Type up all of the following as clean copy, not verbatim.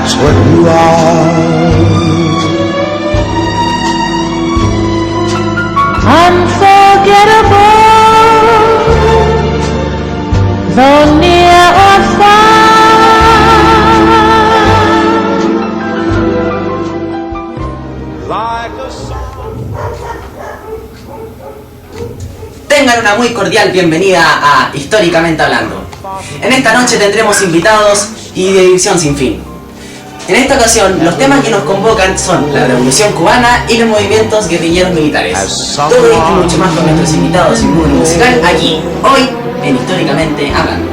that's what you are. Unforgettable, though near or far. Like a song. Tengan una muy cordial bienvenida a Históricamente Hablando. En esta noche tendremos invitados y de diversión sin fin. En esta ocasión, los temas que nos convocan son la Revolución Cubana y los movimientos guerrilleros militares. Todo esto y mucho más con nuestros invitados y un número musical aquí, hoy, en Históricamente Hablando.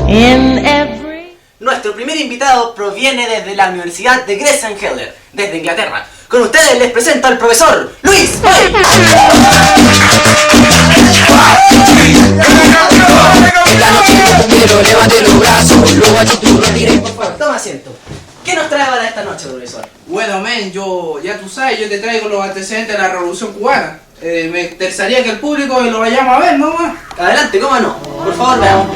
Bienvenidos. Nuestro primer invitado proviene desde la Universidad de Gressenheller, desde Inglaterra. Con ustedes les presento al profesor Luis Boy. Levante los brazos, luego a tu retire. Por favor, toma asiento. ¿Qué nos trae para esta noche, profesor? Bueno, men, ya tú sabes, yo te traigo los antecedentes de la Revolución Cubana. Me interesaría que el público lo vayamos a ver, ¿no, más? Adelante, cómo no. Por favor, veamos.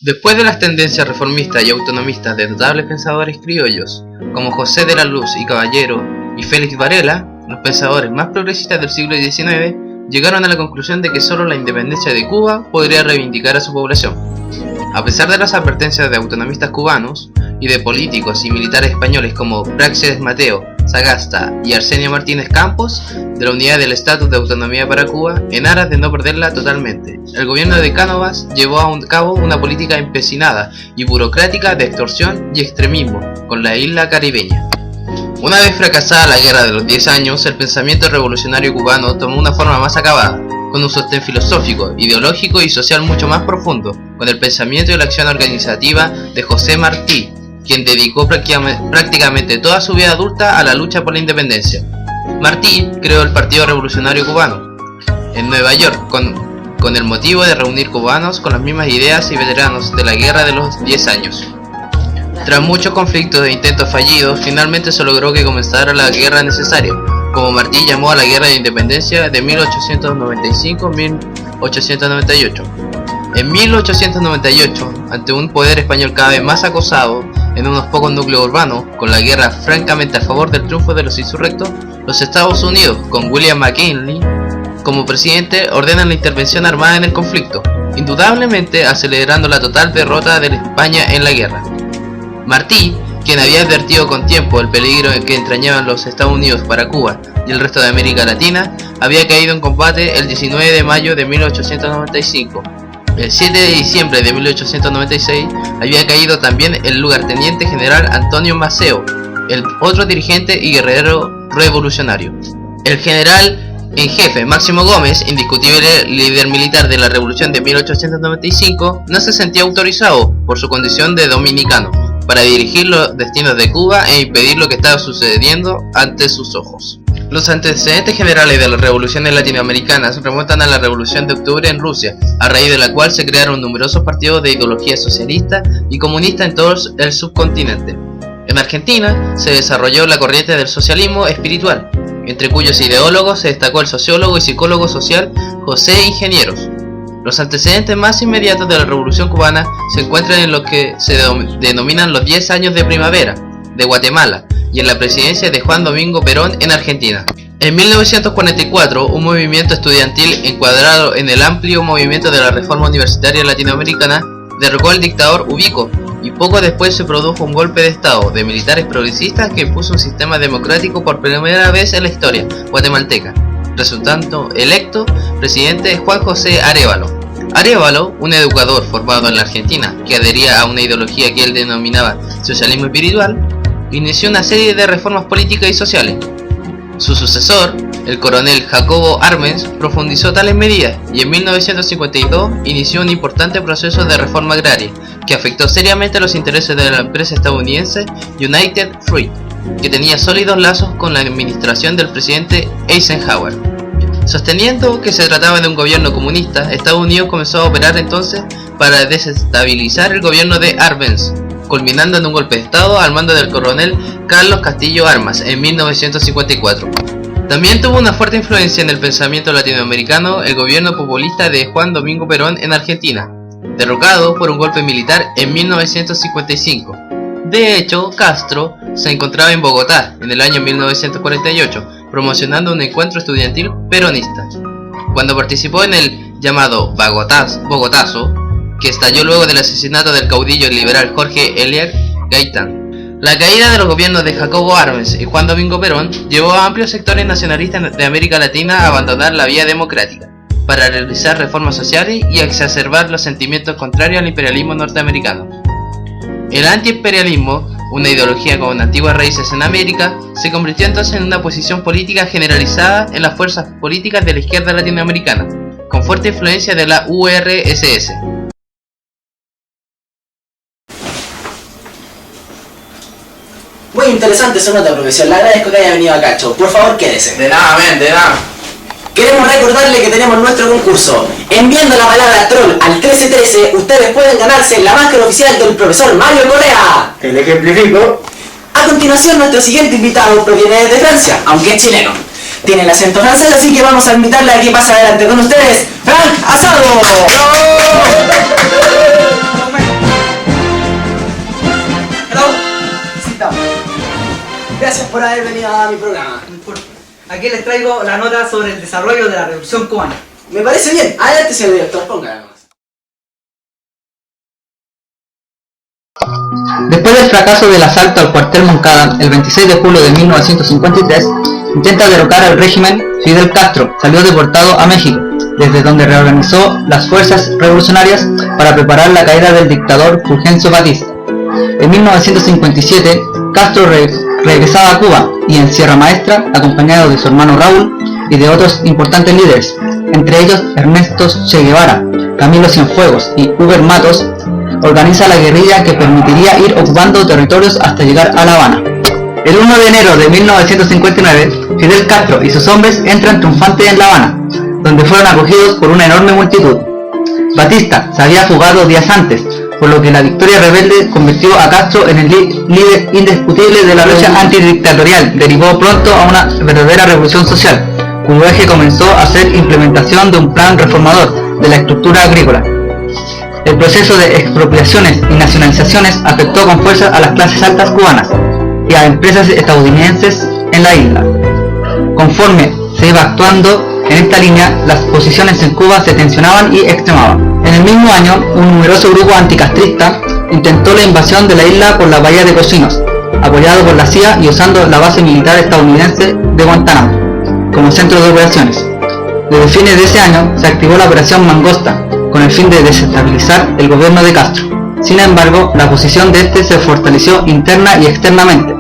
Después de las tendencias reformistas y autonomistas de notables pensadores criollos, como José de la Luz y Caballero y Félix Varela, los pensadores más progresistas del siglo XIX llegaron a la conclusión de que solo la independencia de Cuba podría reivindicar a su población. A pesar de las advertencias de autonomistas cubanos y de políticos y militares españoles como Práxedes Mateo, Sagasta y Arsenio Martínez Campos, de la unidad del estatus de autonomía para Cuba, en aras de no perderla totalmente, el gobierno de Cánovas llevó a cabo una política empecinada y burocrática de extorsión y extremismo con la isla caribeña. Una vez fracasada la guerra de los 10 años, el pensamiento revolucionario cubano tomó una forma más acabada, con un sostén filosófico, ideológico y social mucho más profundo, con el pensamiento y la acción organizativa de José Martí, quien dedicó prácticamente toda su vida adulta a la lucha por la independencia. Martí creó el Partido Revolucionario Cubano en Nueva York con el motivo de reunir cubanos con las mismas ideas y veteranos de la guerra de los 10 años. Tras muchos conflictos e intentos fallidos, finalmente se logró que comenzara la guerra necesaria, como Martí llamó a la Guerra de Independencia de 1895-1898. En 1898, ante un poder español cada vez más acosado en unos pocos núcleos urbanos, con la guerra francamente a favor del triunfo de los insurrectos, los Estados Unidos, con William McKinley como presidente, ordenan la intervención armada en el conflicto, indudablemente acelerando la total derrota de España en la guerra. Martí, quien había advertido con tiempo el peligro que entrañaban los Estados Unidos para Cuba y el resto de América Latina, había caído en combate el 19 de mayo de 1895. El 7 de diciembre de 1896 había caído también el lugarteniente general Antonio Maceo, el otro dirigente y guerrero revolucionario. El general en jefe Máximo Gómez, indiscutible líder militar de la revolución de 1895, no se sentía autorizado, por su condición de dominicano, para dirigir los destinos de Cuba e impedir lo que estaba sucediendo ante sus ojos. Los antecedentes generales de las revoluciones latinoamericanas remontan a la Revolución de Octubre en Rusia, a raíz de la cual se crearon numerosos partidos de ideología socialista y comunista en todo el subcontinente. En Argentina se desarrolló la corriente del socialismo espiritual, entre cuyos ideólogos se destacó el sociólogo y psicólogo social José Ingenieros. Los antecedentes más inmediatos de la Revolución Cubana se encuentran en lo que se denominan los 10 años de primavera de Guatemala y en la presidencia de Juan Domingo Perón en Argentina. En 1944, un movimiento estudiantil encuadrado en el amplio movimiento de la reforma universitaria latinoamericana derrocó al dictador Ubico, y poco después se produjo un golpe de estado de militares progresistas que impuso un sistema democrático por primera vez en la historia guatemalteca, resultando electo presidente Juan José Arévalo. Arévalo, un educador formado en la Argentina que adhería a una ideología que él denominaba socialismo espiritual, inició una serie de reformas políticas y sociales. Su sucesor, el coronel Jacobo Arbenz, profundizó tales medidas y en 1952 inició un importante proceso de reforma agraria que afectó seriamente los intereses de la empresa estadounidense United Fruit, que tenía sólidos lazos con la administración del presidente Eisenhower. Sosteniendo que se trataba de un gobierno comunista, Estados Unidos comenzó a operar entonces para desestabilizar el gobierno de Arbenz, culminando en un golpe de estado al mando del coronel Carlos Castillo Armas en 1954. También tuvo una fuerte influencia en el pensamiento latinoamericano el gobierno populista de Juan Domingo Perón en Argentina, derrocado por un golpe militar en 1955. De hecho, Castro se encontraba en Bogotá en el año 1948, promocionando un encuentro estudiantil peronista, cuando participó en el llamado Bogotazo, que estalló luego del asesinato del caudillo liberal Jorge Elías Gaitán. La caída de los gobiernos de Jacobo Arbenz y Juan Domingo Perón llevó a amplios sectores nacionalistas de América Latina a abandonar la vía democrática, para realizar reformas sociales y exacerbar los sentimientos contrarios al imperialismo norteamericano. El antiimperialismo, una ideología con antiguas raíces en América, se convirtió entonces en una posición política generalizada en las fuerzas políticas de la izquierda latinoamericana, con fuerte influencia de la URSS. Muy interesante su nota, profesor. Le agradezco que haya venido a Cacho. Por favor, quédese. De nada, men, de nada. Queremos recordarle que tenemos nuestro concurso. Enviando la palabra troll al 1313, ustedes pueden ganarse la máscara oficial del profesor Mario Correa. Te lo ejemplifico. A continuación, nuestro siguiente invitado proviene de Francia, aunque es chileno. Tiene el acento francés, así que vamos a invitarle a que pase adelante con ustedes, Frank Asado. Hello. Sit down. Gracias por haber venido a mi programa. Aquí les traigo la nota sobre el desarrollo de la Revolución Cubana. Me parece bien. Adelante, señor director, póngala nomás. Después del fracaso del asalto al cuartel Moncada, el 26 de julio de 1953, intenta derrocar al régimen. Fidel Castro salió deportado a México, desde donde reorganizó las fuerzas revolucionarias para preparar la caída del dictador Fulgencio Batista. En 1957, Castro regresaba a Cuba y en Sierra Maestra, acompañado de su hermano Raúl y de otros importantes líderes, entre ellos Ernesto Che Guevara, Camilo Cienfuegos y Hugo Matos, organiza la guerrilla que permitiría ir ocupando territorios hasta llegar a La Habana. El 1 de enero de 1959, Fidel Castro y sus hombres entran triunfantes en La Habana, donde fueron acogidos por una enorme multitud. Batista se había fugado días antes, por lo que la victoria rebelde convirtió a Castro en el líder indiscutible de la lucha antidictatorial. Derivó pronto a una verdadera revolución social, cuyo eje comenzó a ser implementación de un plan reformador de la estructura agrícola. El proceso de expropiaciones y nacionalizaciones afectó con fuerza a las clases altas cubanas y a empresas estadounidenses en la isla. Conforme se iba actuando en esta línea, las posiciones en Cuba se tensionaban y extremaban. En el mismo año, un numeroso grupo anticastrista intentó la invasión de la isla por la bahía de Cocinos, apoyado por la CIA y usando la base militar estadounidense de Guantánamo como centro de operaciones. Desde fines de ese año se activó la Operación Mangosta, con el fin de desestabilizar el gobierno de Castro. Sin embargo, la posición de este se fortaleció interna y externamente,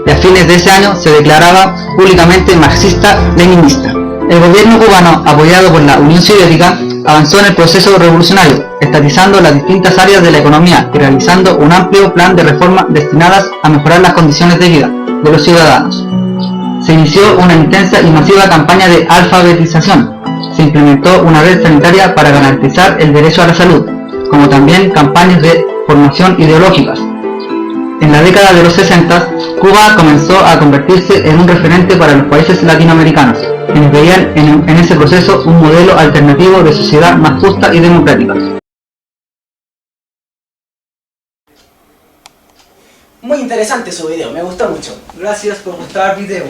y a fines de ese año se declaraba públicamente marxista-leninista. El gobierno cubano, apoyado por la Unión Soviética, avanzó en el proceso revolucionario, estatizando las distintas áreas de la economía y realizando un amplio plan de reformas destinadas a mejorar las condiciones de vida de los ciudadanos. Se inició una intensa y masiva campaña de alfabetización. Se implementó una red sanitaria para garantizar el derecho a la salud, como también campañas de formación ideológicas. En la década de los 60, Cuba comenzó a convertirse en un referente para los países latinoamericanos, quienes veían en ese proceso un modelo alternativo de sociedad más justa y democrática. Muy interesante su video, me gustó mucho. Gracias por mostrar el video.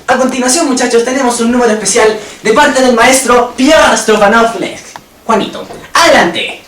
A continuación, muchachos, tenemos un número especial de parte del maestro Pierre Strofanov-Lesk. Juanito, adelante.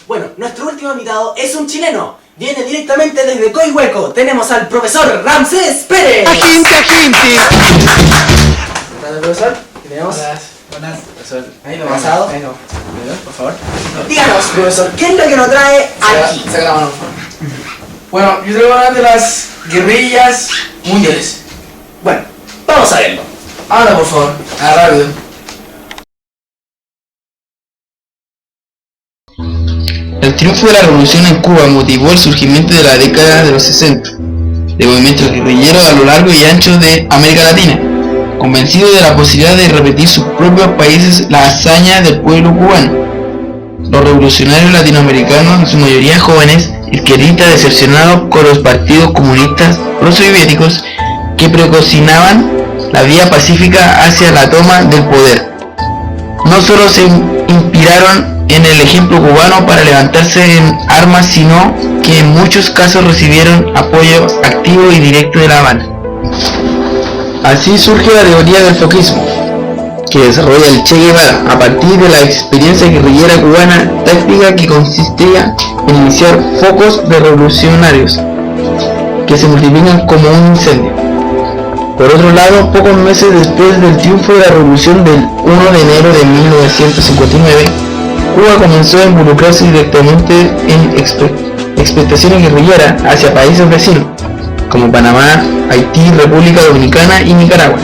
Bueno, nuestro último invitado es un chileno. Viene directamente desde Coihueco. Tenemos al profesor Ramsés Pérez. ¡Agente! ¿Hola, profesor? ¿Qué tenemos? Buenas. Profesor, ahí lo pasado. Ahí no. Por favor. Díganos, profesor, ¿qué es lo que nos trae aquí? Saca la mano. Bueno, yo traigo hablar de las guerrillas mundiales. Bueno, vamos a verlo. Habla, por favor. Rápido. El triunfo de la revolución en Cuba motivó el surgimiento de la década de los 60 de movimientos guerrilleros a lo largo y ancho de América Latina, convencido de la posibilidad de repetir sus propios países la hazaña del pueblo cubano. Los revolucionarios latinoamericanos, en su mayoría jóvenes, izquierdistas decepcionados con los partidos comunistas prosoviéticos que precocinaban la vía pacífica hacia la toma del poder, no solo se inspiraron en el ejemplo cubano para levantarse en armas, sino que en muchos casos recibieron apoyo activo y directo de La Habana. Así surge la teoría del foquismo, que desarrolla el Che Guevara a partir de la experiencia guerrillera cubana, táctica que consistía en iniciar focos de revolucionarios que se multiplican como un incendio. Por otro lado, pocos meses después del triunfo de la revolución del 1 de enero de 1959, Cuba comenzó a involucrarse directamente en expectaciones guerrilleras hacia países vecinos, como Panamá, Haití, República Dominicana y Nicaragua.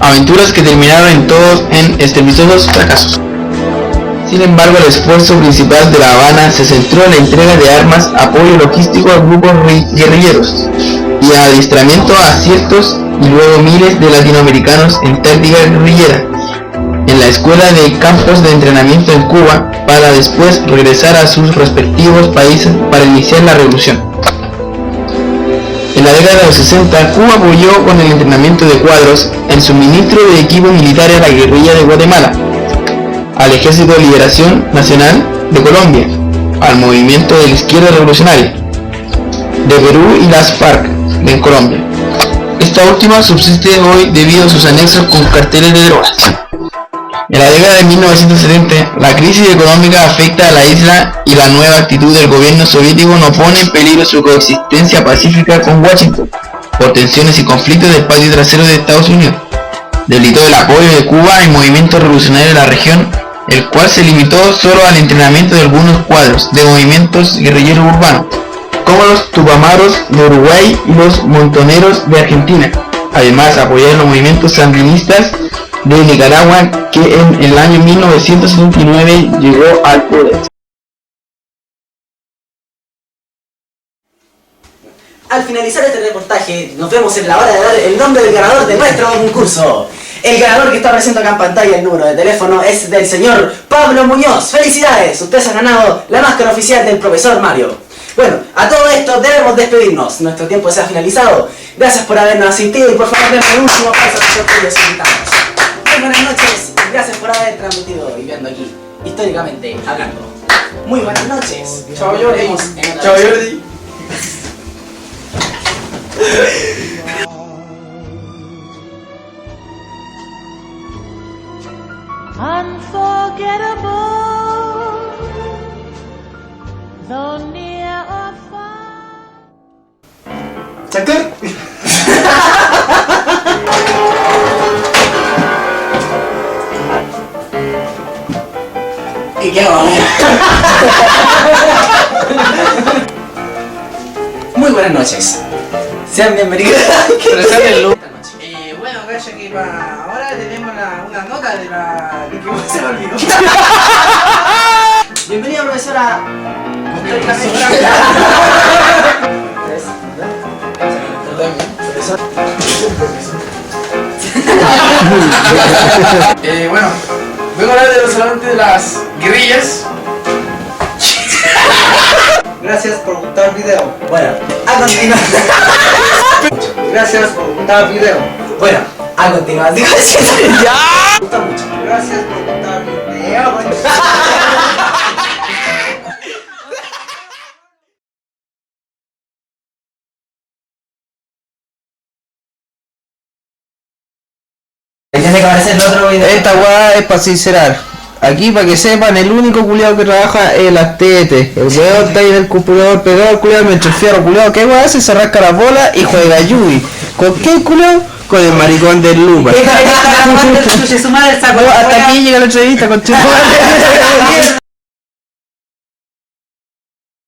Aventuras que terminaron en estrepitosos fracasos. Sin embargo, el esfuerzo principal de La Habana se centró en la entrega de armas, apoyo logístico a grupos guerrilleros y adiestramiento a cientos y luego miles de latinoamericanos en táctica guerrillera en la escuela de campos de entrenamiento en Cuba, para después regresar a sus respectivos países para iniciar la revolución. En la década de los 60, Cuba apoyó con el entrenamiento de cuadros, el suministro de equipo militar a la guerrilla de Guatemala, al Ejército de Liberación Nacional de Colombia, al movimiento de la izquierda revolucionaria de Perú y las FARC de Colombia. Esta última subsiste hoy debido a sus anexos con carteles de drogas. En la década de 1970, la crisis económica afecta a la isla y la nueva actitud del gobierno soviético no pone en peligro su coexistencia pacífica con Washington, por tensiones y conflictos del patio trasero de Estados Unidos. Debilitó el apoyo de Cuba al movimiento revolucionario de la región, el cual se limitó solo al entrenamiento de algunos cuadros de movimientos guerrilleros urbanos, como los Tupamaros de Uruguay y los Montoneros de Argentina. Además, apoyaron los movimientos sandinistas de Nicaragua, que en el año 1979 llegó al poder. Al finalizar este reportaje, nos vemos en la hora de dar el nombre del ganador de nuestro concurso. El ganador que está presente acá en pantalla, el número de teléfono, es del señor Pablo Muñoz. ¡Felicidades! Ustedes han ganado la máscara oficial del profesor Mario. Bueno, a todo esto debemos despedirnos. Nuestro tiempo se ha finalizado. Gracias por habernos asistido y por favor denme el último paso a sus queridos invitados. Muy buenas noches y gracias por haber transmitido y viendo aquí, históricamente hablando. Muy buenas noches. Chao, Jordi. Chao, Jordi. Unforgettable, though near or far. Chacur. ¿Y qué vamos? Muy buenas noches. Sean bienvenidos. Bueno, calla que ahora tenemos una nota de la... de que se me olvidó. Bienvenida, profesora. Bueno, vengo a hablar de los amantes de las guerrillas. Gracias por gustar el video. Bueno, a continuación. Gracias por gustar el video. Bueno, a continuación. ¡Ya! Me gusta mucho. Gracias por gustar el video. Tiene que aparecer el otro video. Esta weá es para sincerar. Aquí, para que sepan, el único culiado que trabaja es el astete. El weón está ahí en el computador pegado al culiado mientras el fierro culiado. ¿Qué weá hace? Se rasca la bola y juega Yui. ¿Con qué culiado? Con el maricón del Lupa. Hasta aquí Hasta aquí llega la entrevista con tu madre.